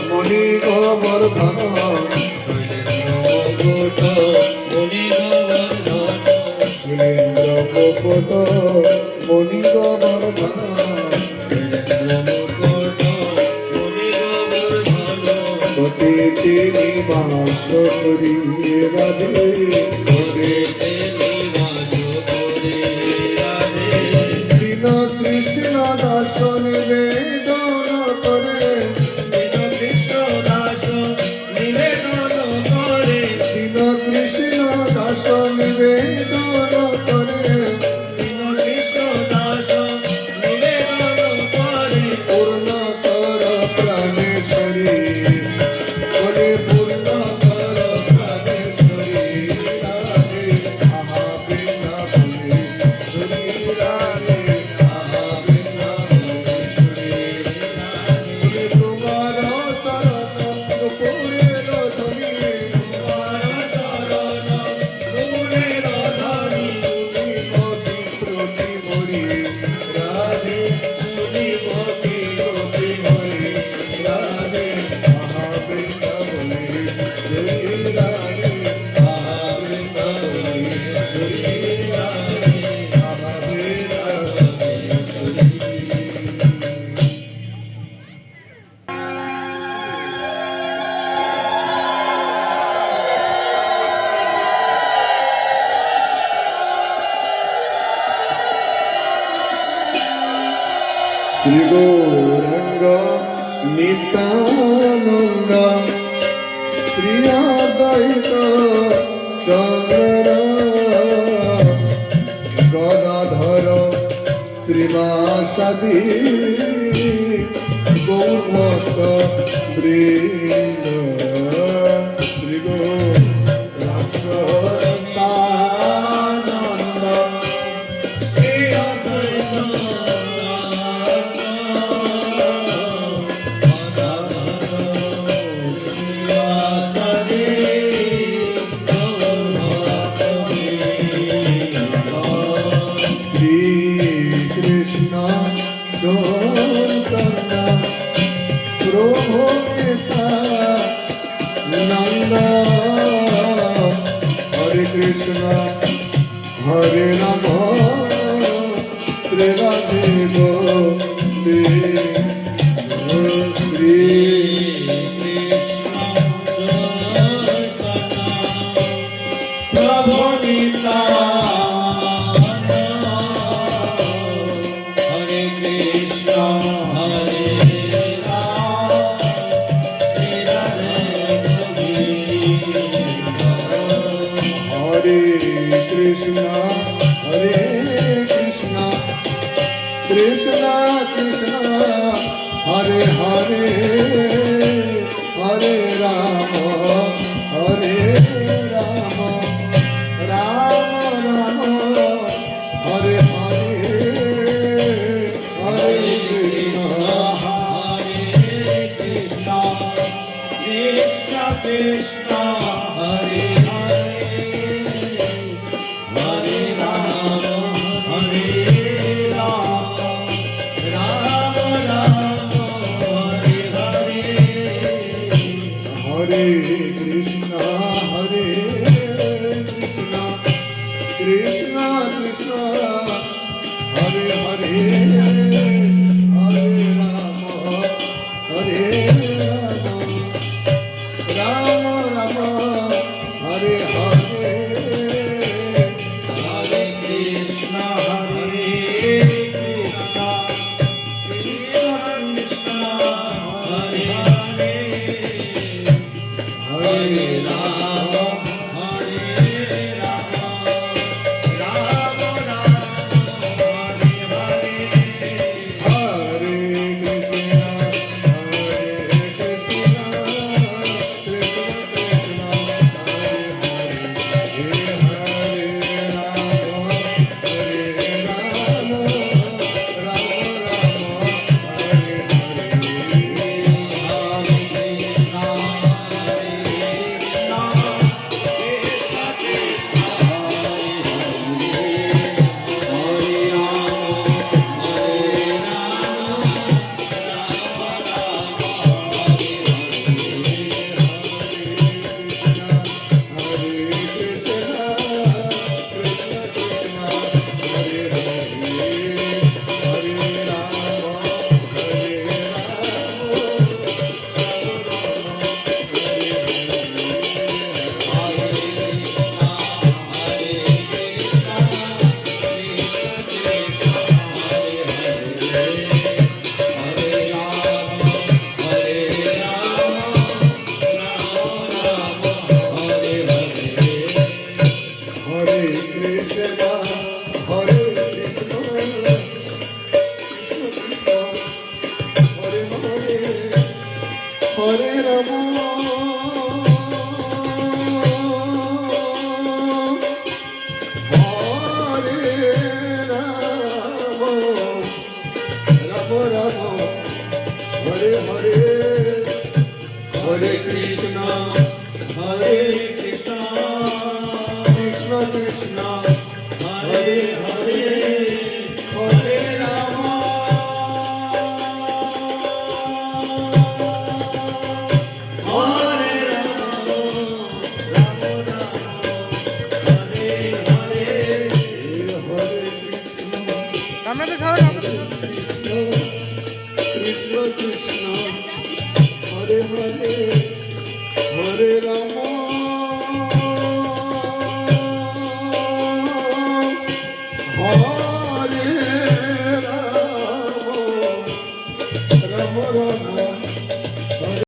মণি গোবর্ধন শৈলেন্দ্র মণি গোবর্ধন শৈলেন্দ্র মুকুট মণি গোবর্ধন পতিতে নিবাস করি রাধে পতিতে নিবাস করি রাধে দীন কৃষ্ণ দাস নিবেদন করে দীন কৃষ্ণ দাস নিবেদন করে দীন কৃষ্ণ দাস নিবেদন করে দীন কৃষ্ণ দাস নিবেদন করে পূর্ণ কর প্রাণেশ্বরী শ্রী গৌরাঙ্গ নিত্যানন্দ শ্রী অদ্বৈত চন্দ্র গদাধর শ্রীবাসাদি গৌরভক্ত বৃন্দ শ্রী গৌরাঙ্গ নিত্যানন্দ শ্রী অদ্বৈত প্রভু নন্দ হরে কৃষ্ণ হরে রাম শ্রী রাধে গোবিন্দ শ্রী কৃষ্ণ প্রভু নিত্যানন্দ হরে কৃষ্ণ হরে Krishna, Hare Krishna, Krishna Krishna, Hare Hare, Hare Rama, Hare Rama, Rama Rama, Hare Hare, Hare Krishna, Hare Krishna, Krishna Krishna, Hare Krishna Krishna, Hare Hare, Hare Rama, Hare Rama, Rama Rama, Hare Hare, Hare Krishna, Hare Krishna, Krishna Krishna, Hare Hare, Hare Rama. Hare Rama, Hare Krishna, Krishna Krishna, Hare Hare, Hare Rama, Hare Rama, Rama Rama, Hare Hare, Hare Krishna, আপনাদের সবাই Krishna Krishna, Hare Hare.